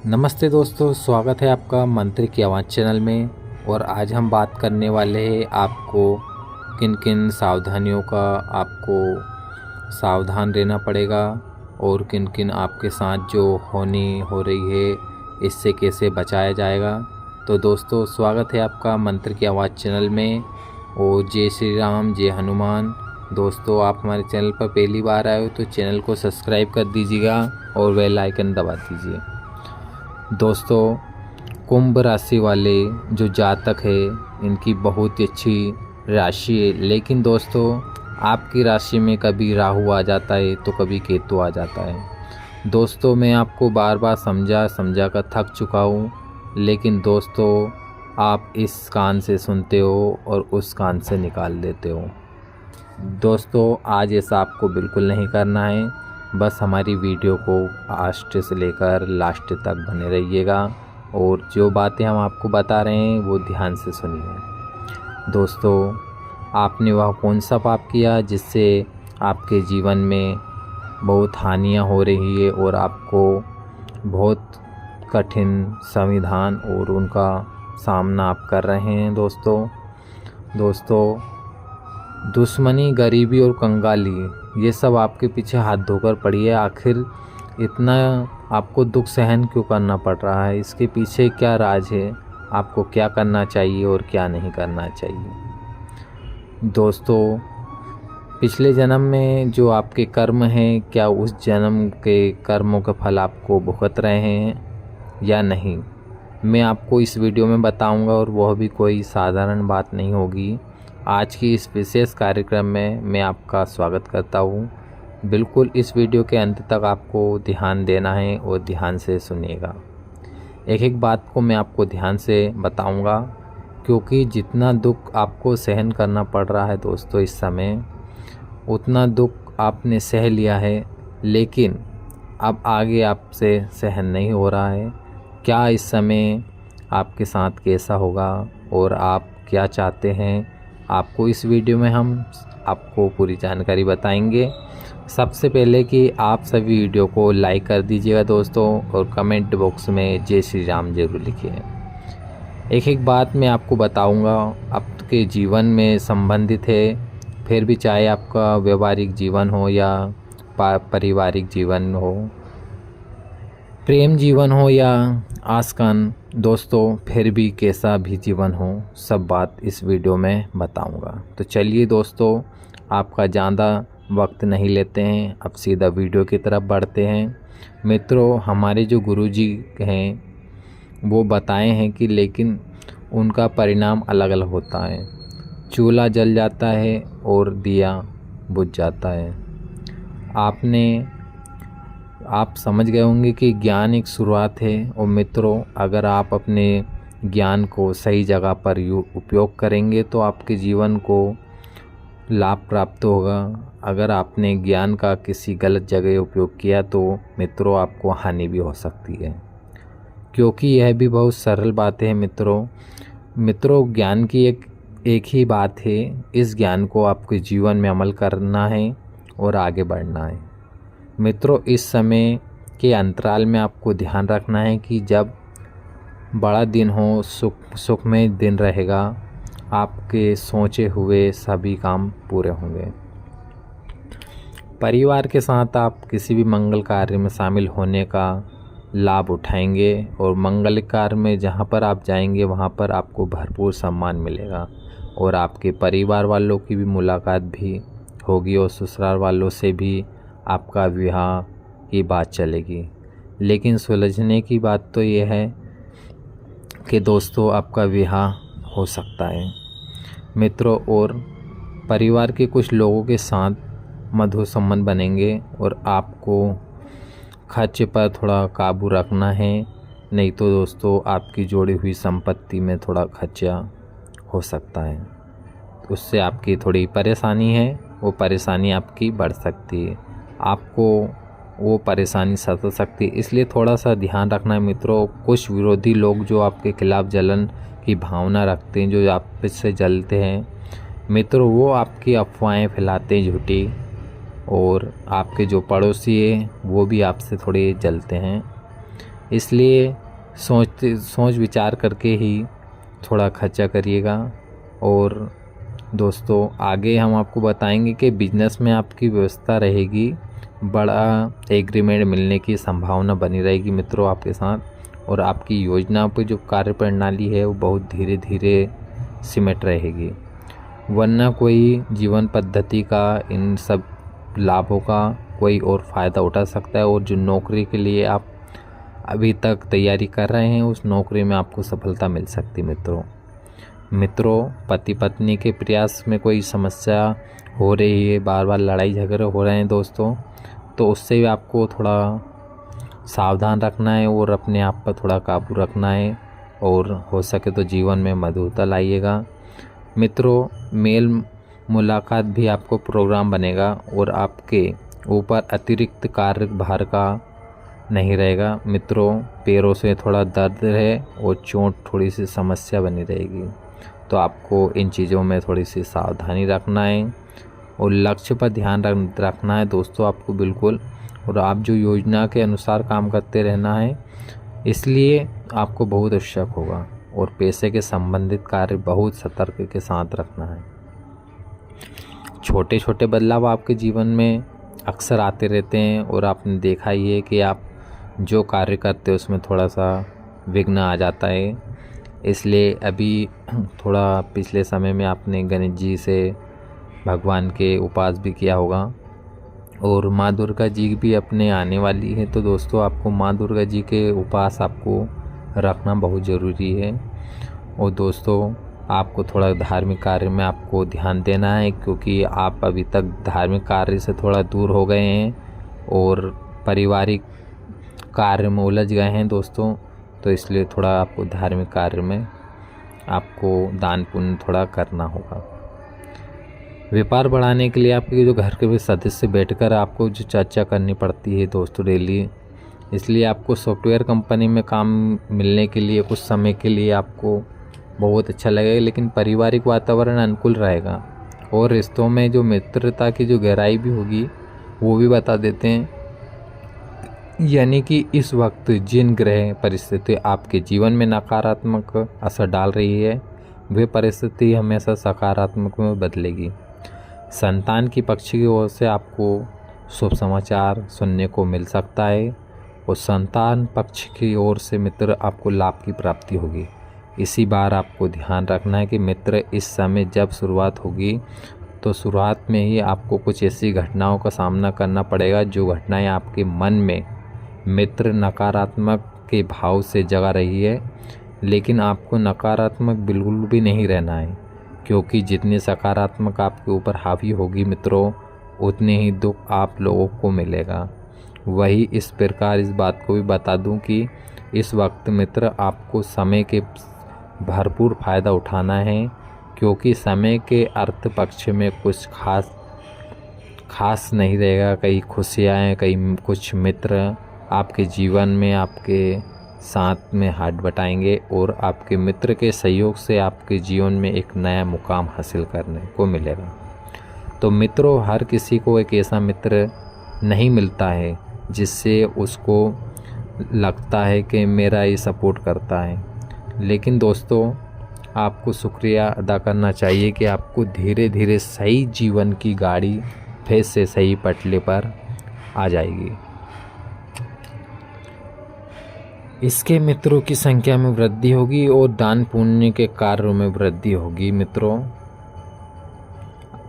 नमस्ते दोस्तों, स्वागत है आपका मंत्र की आवाज़ चैनल में। और आज हम बात करने वाले हैं आपको किन किन सावधानियों का आपको सावधान रहना पड़ेगा और किन किन आपके साथ जो हो रही है इससे कैसे बचाया जाएगा। तो दोस्तों, स्वागत है आपका मंत्र की आवाज़ चैनल में। और जय श्री राम, जय हनुमान। दोस्तों, आप हमारे चैनल पर पहली बार आए हो तो चैनल को सब्सक्राइब कर दीजिएगा और बेल आइकन दबा दीजिए। दोस्तों, कुंभ राशि वाले जो जातक है इनकी बहुत ही अच्छी राशि है, लेकिन दोस्तों आपकी राशि में कभी राहु आ जाता है तो कभी केतु आ जाता है। दोस्तों, मैं आपको बार बार समझा कर थक चुका हूँ, लेकिन दोस्तों आप इस कान से सुनते हो और उस कान से निकाल देते हो। दोस्तों, आज ऐसा आपको बिल्कुल नहीं करना है। बस हमारी वीडियो को लास्ट से लेकर लास्ट तक बने रहिएगा और जो बातें हम आपको बता रहे हैं वो ध्यान से सुनिए। दोस्तों, आपने वह कौन सा पाप किया जिससे आपके जीवन में बहुत हानियां हो रही है और आपको बहुत कठिन संविधान और उनका सामना आप कर रहे हैं। दोस्तों, दुश्मनी, गरीबी और कंगाली ये सब आपके पीछे हाथ धोकर पड़ी है। आखिर इतना आपको दुख सहन क्यों करना पड़ रहा है? इसके पीछे क्या राज है? आपको क्या करना चाहिए और क्या नहीं करना चाहिए? दोस्तों, पिछले जन्म में जो आपके कर्म हैं, क्या उस जन्म के कर्मों के फल आपको भुगत रहे हैं या नहीं, मैं आपको इस वीडियो में बताऊंगा। और वह भी कोई साधारण बात नहीं होगी। आज की इस विशेष कार्यक्रम में मैं आपका स्वागत करता हूँ। बिल्कुल इस वीडियो के अंत तक आपको ध्यान देना है और ध्यान से सुनिएगा। एक एक बात को मैं आपको ध्यान से बताऊँगा, क्योंकि जितना दुख आपको सहन करना पड़ रहा है दोस्तों इस समय, उतना दुख आपने सह लिया है, लेकिन अब आगे आपसे सहन नहीं हो रहा है। क्या इस समय आपके साथ कैसा होगा और आप क्या चाहते हैं, आपको इस वीडियो में हम आपको पूरी जानकारी बताएंगे। सबसे पहले कि आप सभी वीडियो को लाइक कर दीजिएगा दोस्तों, और कमेंट बॉक्स में जय श्री राम जरूर लिखिए। एक एक बात मैं आपको बताऊंगा, आपके जीवन में संबंधित है, फिर भी चाहे आपका व्यवहारिक जीवन हो या पारिवारिक जीवन हो, प्रेम जीवन हो या आसकन, दोस्तों फिर भी कैसा भी जीवन हो, सब बात इस वीडियो में बताऊंगा। तो चलिए दोस्तों, आपका ज़्यादा वक्त नहीं लेते हैं, अब सीधा वीडियो की तरफ बढ़ते हैं। मित्रों, हमारे जो गुरुजी हैं वो बताए हैं कि लेकिन उनका परिणाम अलग अलग होता है। चूल्हा जल जाता है और दिया बुझ जाता है। आप समझ गए होंगे कि ज्ञान एक शुरुआत है। और मित्रों, अगर आप अपने ज्ञान को सही जगह पर उपयोग करेंगे तो आपके जीवन को लाभ प्राप्त होगा। अगर आपने ज्ञान का किसी गलत जगह उपयोग किया तो मित्रों आपको हानि भी हो सकती है, क्योंकि यह भी बहुत सरल बात है। मित्रों, ज्ञान की एक ही बात है, इस ज्ञान को आपके जीवन में अमल करना है और आगे बढ़ना है। मित्रों, इस समय के अंतराल में आपको ध्यान रखना है कि जब बड़ा दिन हो, सुखमय दिन रहेगा, आपके सोचे हुए सभी काम पूरे होंगे। परिवार के साथ आप किसी भी मंगल कार्य में शामिल होने का लाभ उठाएंगे और मंगल कार्य में जहाँ पर आप जाएंगे वहाँ पर आपको भरपूर सम्मान मिलेगा और आपके परिवार वालों की भी मुलाकात भी होगी और ससुराल वालों से भी आपका विवाह की बात चलेगी। लेकिन सुलझने की बात तो ये है कि दोस्तों आपका विवाह हो सकता है मित्रों, और परिवार के कुछ लोगों के साथ मधुर संबंध बनेंगे और आपको खर्चे पर थोड़ा काबू रखना है, नहीं तो दोस्तों आपकी जोड़ी हुई संपत्ति में थोड़ा खर्चा हो सकता है। उससे आपकी थोड़ी परेशानी है, वो परेशानी आपकी बढ़ सकती है, आपको वो परेशानी सता सकती है। इसलिए थोड़ा सा ध्यान रखना है मित्रों। कुछ विरोधी लोग जो आपके खिलाफ़ जलन की भावना रखते हैं, जो आपसे जलते हैं मित्रों, वो आपकी अफवाहें फैलाते हैं झूठी, और आपके जो पड़ोसी हैं वो भी आपसे थोड़े जलते हैं। इसलिए सोच विचार करके ही थोड़ा खर्चा करिएगा। और दोस्तों आगे हम आपको बताएंगे कि बिजनेस में आपकी व्यवस्था रहेगी, बड़ा एग्रीमेंट मिलने की संभावना बनी रहेगी मित्रों आपके साथ, और आपकी योजना पर जो कार्य प्रणाली है वो बहुत धीरे धीरे सिमट रहेगी। वरना कोई जीवन पद्धति का इन सब लाभों का कोई और फ़ायदा उठा सकता है, और जो नौकरी के लिए आप अभी तक तैयारी कर रहे हैं उस नौकरी में आपको सफलता मिल सकती मित्रों पति पत्नी के प्रयास में कोई समस्या हो रही है, बार बार लड़ाई झगड़े हो रहे हैं दोस्तों, तो उससे भी आपको थोड़ा सावधान रखना है और अपने आप पर थोड़ा काबू रखना है, और हो सके तो जीवन में मधुरता लाइएगा मित्रों। मेल मुलाकात भी आपको प्रोग्राम बनेगा, और आपके ऊपर अतिरिक्त कार्य भार का नहीं रहेगा मित्रों। पैरों से थोड़ा दर्द है और चोट थोड़ी सी समस्या बनी रहेगी, तो आपको इन चीज़ों में थोड़ी सी सावधानी रखना है और लक्ष्य पर ध्यान रखना है दोस्तों आपको बिल्कुल। और आप जो योजना के अनुसार काम करते रहना है, इसलिए आपको बहुत आवश्यक होगा। और पैसे के संबंधित कार्य बहुत सतर्क के साथ रखना है। छोटे छोटे बदलाव आपके जीवन में अक्सर आते रहते हैं, और आपने देखा ही है कि आप जो कार्य करते हैं उसमें थोड़ा सा विघ्न आ जाता है। इसलिए अभी थोड़ा पिछले समय में आपने गणेश जी से भगवान के उपास भी किया होगा, और माँ दुर्गा जी भी अपने आने वाली है, तो दोस्तों आपको माँ दुर्गा जी के उपास आपको रखना बहुत ज़रूरी है। और दोस्तों आपको थोड़ा धार्मिक कार्य में आपको ध्यान देना है, क्योंकि आप अभी तक धार्मिक कार्य से थोड़ा दूर हो गए हैं और पारिवारिक कार्य में उलझ गए हैं दोस्तों, तो इसलिए थोड़ा आपको धार्मिक कार्य में आपको दान पुण्य थोड़ा करना होगा। व्यापार बढ़ाने के लिए आपके जो घर के भी सदस्य बैठकर आपको जो चर्चा करनी पड़ती है दोस्तों डेली, इसलिए आपको सॉफ्टवेयर कंपनी में काम मिलने के लिए कुछ समय के लिए आपको बहुत अच्छा लगेगा, लेकिन पारिवारिक वातावरण अनुकूल रहेगा, और रिश्तों में जो मित्रता की जो गहराई भी होगी वो भी बता देते हैं। यानी कि इस वक्त जिन ग्रह परिस्थिति आपके जीवन में नकारात्मक असर डाल रही है, वे परिस्थिति हमेशा सकारात्मक में बदलेगी। संतान की पक्ष की ओर से आपको शुभ समाचार सुनने को मिल सकता है, और संतान पक्ष की ओर से मित्र आपको लाभ की प्राप्ति होगी। इसी बार आपको ध्यान रखना है कि मित्र इस समय जब शुरुआत होगी तो शुरुआत में ही आपको कुछ ऐसी घटनाओं का सामना करना पड़ेगा जो घटनाएं आपके मन में मित्र नकारात्मक के भाव से जगा रही है, लेकिन आपको नकारात्मक बिल्कुल भी नहीं रहना है, क्योंकि जितनी सकारात्मक आपके ऊपर हावी होगी मित्रों, उतने ही दुख आप लोगों को मिलेगा। वही इस प्रकार इस बात को भी बता दूं कि इस वक्त मित्र आपको समय के भरपूर फ़ायदा उठाना है, क्योंकि समय के अर्थ पक्ष में कुछ खास नहीं रहेगा। कई खुशियाँ हैं, कई कुछ मित्र आपके जीवन में आपके साथ में हाथ बटाएंगे, और आपके मित्र के सहयोग से आपके जीवन में एक नया मुकाम हासिल करने को मिलेगा। तो मित्रों हर किसी को एक ऐसा मित्र नहीं मिलता है जिससे उसको लगता है कि मेरा ये सपोर्ट करता है, लेकिन दोस्तों आपको शुक्रिया अदा करना चाहिए कि आपको धीरे धीरे सही जीवन की गाड़ी फिर से सही पटरी पर आ जाएगी। इसके मित्रों की संख्या में वृद्धि होगी और दान पुण्य के कार्यों में वृद्धि होगी। मित्रों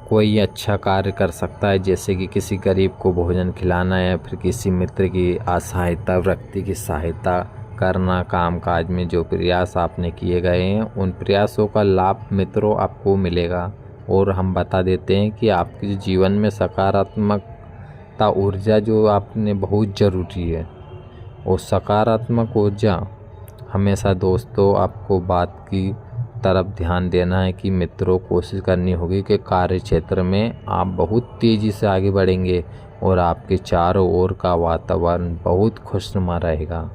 कोई अच्छा कार्य कर सकता है, जैसे कि किसी गरीब को भोजन खिलाना या फिर किसी मित्र की असहायता व्यक्ति की सहायता करना। काम काज में जो प्रयास आपने किए गए हैं उन प्रयासों का लाभ मित्रों आपको मिलेगा। और हम बता देते हैं कि आपके जीवन में सकारात्मकता ऊर्जा जो आपने बहुत ज़रूरी है, और सकारात्मक ऊर्जा हमेशा दोस्तों आपको बात की तरफ ध्यान देना है कि मित्रों कोशिश करनी होगी कि कार्य क्षेत्र में आप बहुत तेज़ी से आगे बढ़ेंगे और आपके चारों ओर का वातावरण बहुत खुशनुमा रहेगा।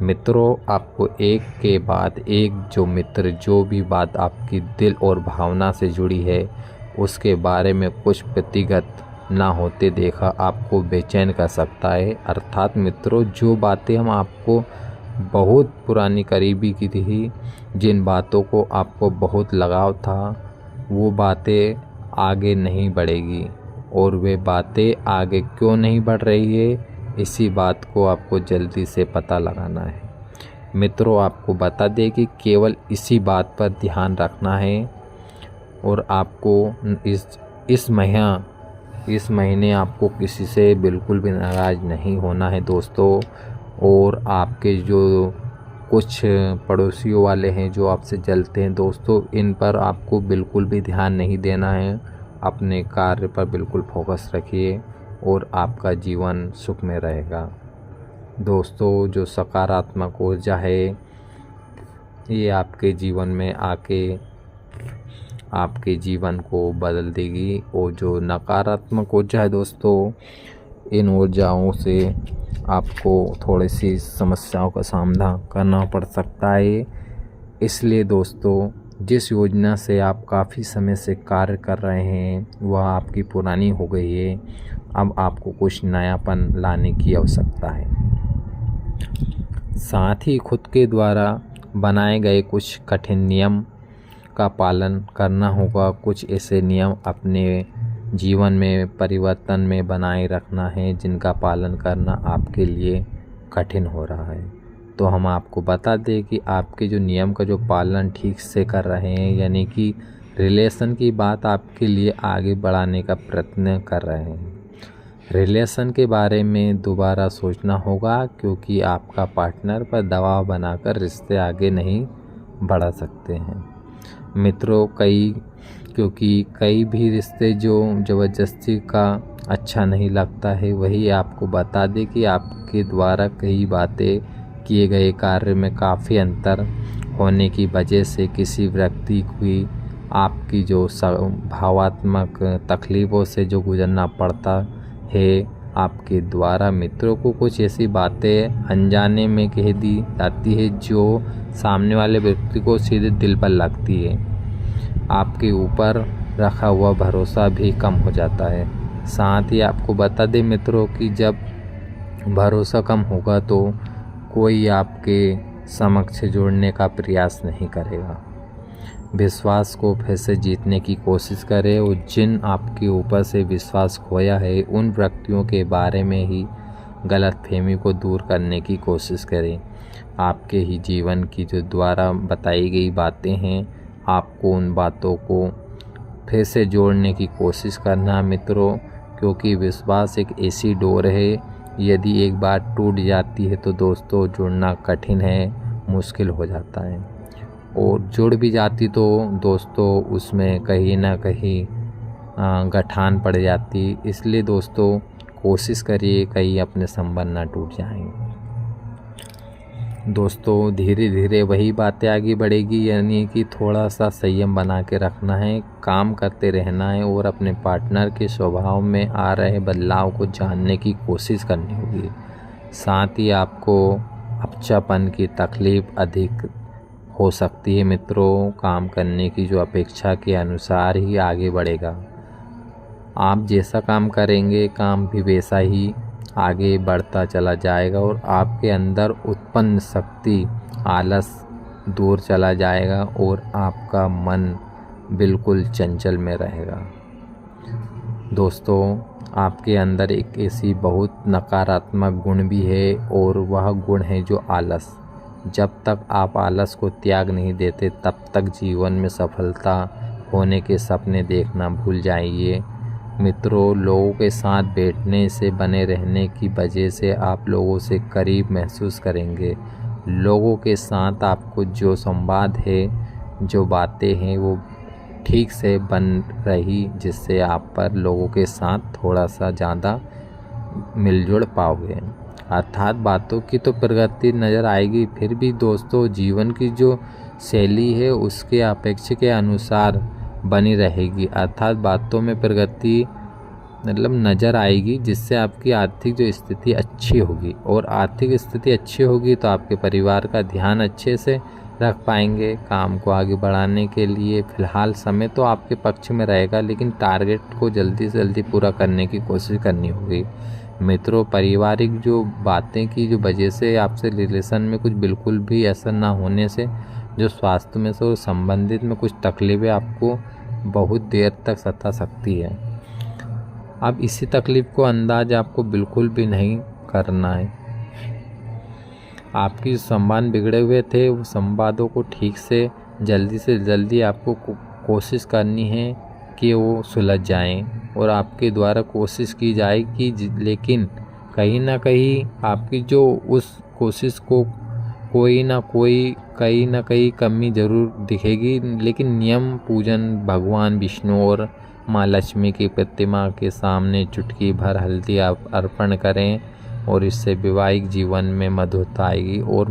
मित्रों आपको एक के बाद एक जो मित्र जो भी बात आपकी दिल और भावना से जुड़ी है उसके बारे में कुछ व्यक्तिगत ना होते देखा आपको बेचैन कर सकता है। अर्थात मित्रों जो बातें हम आपको बहुत पुरानी करीबी की थी, जिन बातों को आपको बहुत लगाव था, वो बातें आगे नहीं बढ़ेगी। और वे बातें आगे क्यों नहीं बढ़ रही है, इसी बात को आपको जल्दी से पता लगाना है। मित्रों, आपको बता दें कि केवल इसी बात पर ध्यान रखना है और आपको इस महीने आपको किसी से बिल्कुल भी नाराज़ नहीं होना है दोस्तों। और आपके जो कुछ पड़ोसियों वाले हैं जो आपसे जलते हैं दोस्तों, इन पर आपको बिल्कुल भी ध्यान नहीं देना है। अपने कार्य पर बिल्कुल फोकस रखिए और आपका जीवन सुख में रहेगा। दोस्तों, जो सकारात्मक ऊर्जा है ये आपके जीवन में आके आपके जीवन को बदल देगी। और जो नकारात्मक ऊर्जा है दोस्तों, इन ऊर्जाओं से आपको थोड़ी सी समस्याओं का सामना करना पड़ सकता है। इसलिए दोस्तों, जिस योजना से आप काफ़ी समय से कार्य कर रहे हैं वह आपकी पुरानी हो गई है। अब आपको कुछ नयापन लाने की आवश्यकता है। साथ ही खुद के द्वारा बनाए गए कुछ कठिन नियम का पालन करना होगा। कुछ ऐसे नियम अपने जीवन में परिवर्तन में बनाए रखना है जिनका पालन करना आपके लिए कठिन हो रहा है। तो हम आपको बता दें कि आपके जो नियम का जो पालन ठीक से कर रहे हैं, यानी कि रिलेशन की बात आपके लिए आगे बढ़ाने का प्रयत्न कर रहे हैं। रिलेशन के बारे में दोबारा सोचना होगा, क्योंकि आपका पार्टनर पर दबाव बनाकर रिश्ते आगे नहीं बढ़ा सकते हैं। मित्रों, क्योंकि कई भी रिश्ते जो ज़बरदस्ती का अच्छा नहीं लगता है, वही आपको बता दें कि आपके द्वारा कई बातें किए गए कार्य में काफ़ी अंतर होने की वजह से किसी व्यक्ति की आपकी जो भावात्मक तकलीफ़ों से जो गुजरना पड़ता है आपके द्वारा, मित्रों को कुछ ऐसी बातें अनजाने में कह दी जाती है जो सामने वाले व्यक्ति को सीधे दिल पर लगती है। आपके ऊपर रखा हुआ भरोसा भी कम हो जाता है। साथ ही आपको बता दें मित्रों कि जब भरोसा कम होगा तो कोई आपके समक्ष जोड़ने का प्रयास नहीं करेगा। विश्वास को फिर से जीतने की कोशिश करें और जिन आपके ऊपर से विश्वास खोया है उन व्यक्तियों के बारे में ही गलतफहमी को दूर करने की कोशिश करें। आपके ही जीवन की जो द्वारा बताई गई बातें हैं, आपको उन बातों को फिर से जोड़ने की कोशिश करना मित्रों, क्योंकि विश्वास एक ऐसी डोर है, यदि एक बार टूट जाती है तो दोस्तों जुड़ना कठिन है, मुश्किल हो जाता है। और जुड़ भी जाती तो दोस्तों उसमें कहीं ना कहीं गठान पड़ जाती। इसलिए दोस्तों कोशिश करिए कहीं अपने संबंध ना टूट जाएं। दोस्तों धीरे धीरे वही बातें आगे बढ़ेगी, यानी कि थोड़ा सा संयम बना के रखना है, काम करते रहना है और अपने पार्टनर के स्वभाव में आ रहे बदलाव को जानने की कोशिश करनी होगी। साथ ही आपको अपचापन की तकलीफ़ अधिक हो सकती है मित्रों। काम करने की जो अपेक्षा के अनुसार ही आगे बढ़ेगा। आप जैसा काम करेंगे काम भी वैसा ही आगे बढ़ता चला जाएगा और आपके अंदर उत्पन्न शक्ति आलस दूर चला जाएगा और आपका मन बिल्कुल चंचल में रहेगा। दोस्तों आपके अंदर एक ऐसी बहुत नकारात्मक गुण भी है और वह गुण है जो आलस। जब तक आप आलस को त्याग नहीं देते तब तक जीवन में सफलता होने के सपने देखना भूल जाइए। मित्रों, लोगों के साथ बैठने से बने रहने की वजह से आप लोगों से करीब महसूस करेंगे। लोगों के साथ आपको जो संवाद है, जो बातें हैं वो ठीक से बन रही, जिससे आप पर लोगों के साथ थोड़ा सा ज़्यादा मिलजुल पाओगे। अर्थात बातों की तो प्रगति नज़र आएगी, फिर भी दोस्तों जीवन की जो शैली है उसके अपेक्षा के अनुसार बनी रहेगी। अर्थात बातों में प्रगति मतलब नज़र आएगी, जिससे आपकी आर्थिक जो स्थिति अच्छी होगी और आर्थिक स्थिति अच्छी होगी तो आपके परिवार का ध्यान अच्छे से रख पाएंगे। काम को आगे बढ़ाने के लिए फ़िलहाल समय तो आपके पक्ष में रहेगा, लेकिन टारगेट को जल्दी से जल्दी पूरा करने की कोशिश करनी होगी। मित्रों, पारिवारिक जो बातें की जो वजह से आपसे रिलेशन में कुछ बिल्कुल भी ऐसा ना होने से जो स्वास्थ्य में से संबंधित में कुछ तकलीफ़ें आपको बहुत देर तक सता सकती है। अब इसी तकलीफ़ को अंदाज आपको बिल्कुल भी नहीं करना है। आपकी संवाद बिगड़े हुए थे, वो संवादों को ठीक से जल्दी आपको कोशिश करनी है कि वो सुलझ जाएं और आपके द्वारा कोशिश की जाए कि लेकिन कहीं ना कहीं आपकी जो उस कोशिश को कोई ना कहीं कमी ज़रूर दिखेगी। लेकिन नियम पूजन भगवान विष्णु और माँ लक्ष्मी की प्रतिमा के सामने चुटकी भर हल्दी आप अर्पण करें और इससे वैवाहिक जीवन में मधुरता आएगी और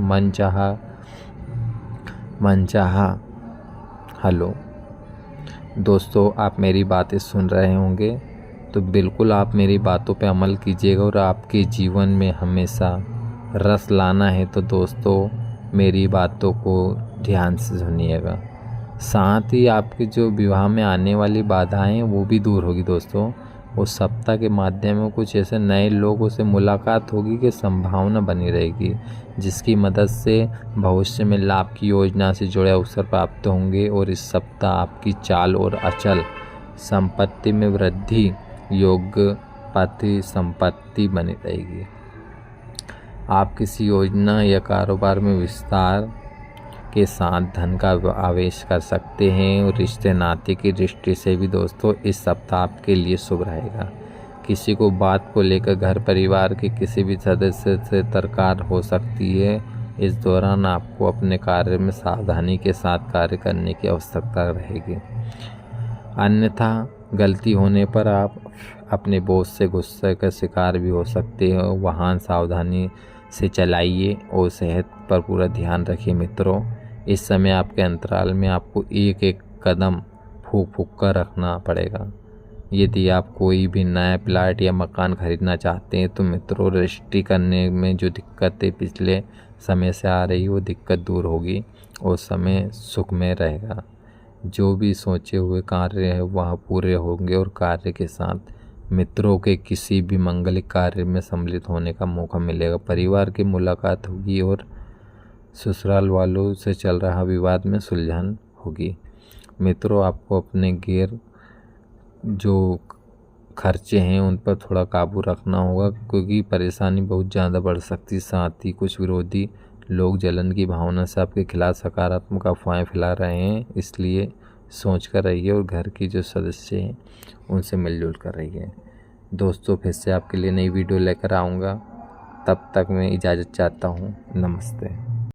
मनचाहा हेलो दोस्तों, आप मेरी बातें सुन रहे होंगे तो बिल्कुल आप मेरी बातों पे अमल कीजिएगा। और आपके जीवन में हमेशा रस लाना है तो दोस्तों मेरी बातों को ध्यान से सुनिएगा। साथ ही आपके जो विवाह में आने वाली बाधाएं हैं वो भी दूर होगी दोस्तों। उस सप्ताह के माध्यम में कुछ ऐसे नए लोगों से मुलाकात होगी कि संभावना बनी रहेगी, जिसकी मदद से भविष्य में लाभ की योजना से जुड़े अवसर प्राप्त होंगे। और इस सप्ताह आपकी चाल और अचल संपत्ति में वृद्धि योग्य पाती संपत्ति बनी रहेगी। आप किसी योजना या कारोबार में विस्तार के साथ धन का आवेश कर सकते हैं। और रिश्ते नाते की दृष्टि से भी दोस्तों इस सप्ताह आपके लिए शुभ रहेगा। किसी को बात को लेकर घर परिवार के किसी भी सदस्य से तकरार हो सकती है। इस दौरान आपको अपने कार्य में सावधानी के साथ कार्य करने की आवश्यकता रहेगी, अन्यथा गलती होने पर आप अपने बॉस से गुस्से का शिकार भी हो सकते हो। वाहन सावधानी से चलाइए और सेहत पर पूरा ध्यान रखिए। मित्रों, इस समय आपके अंतराल में आपको एक एक कदम फूक कर रखना पड़ेगा। यदि आप कोई भी नया प्लाट या मकान खरीदना चाहते हैं तो मित्रों, रजिस्ट्री करने में जो दिक्कतें पिछले समय से आ रही वो दिक्कत दूर होगी और समय सुखमय रहेगा। जो भी सोचे हुए कार्य है वह पूरे होंगे और कार्य के साथ मित्रों के किसी भी मंगलिक कार्य में सम्मिलित होने का मौका मिलेगा। परिवार की मुलाकात होगी और ससुराल वालों से चल रहा विवाद में सुलझान होगी। मित्रों, आपको अपने गैर जो खर्चे हैं उन पर थोड़ा काबू रखना होगा, क्योंकि परेशानी बहुत ज़्यादा बढ़ सकती है। साथ ही कुछ विरोधी लोग जलन की भावना से आपके खिलाफ सकारात्मक अफवाहें फैला रहे हैं, इसलिए सोच कर रहिए और घर की जो सदस्य हैं उनसे मिलजुल कर रहिए। दोस्तों, फिर से आपके लिए नई वीडियो लेकर आऊँगा, तब तक मैं इजाज़त चाहता हूँ। नमस्ते।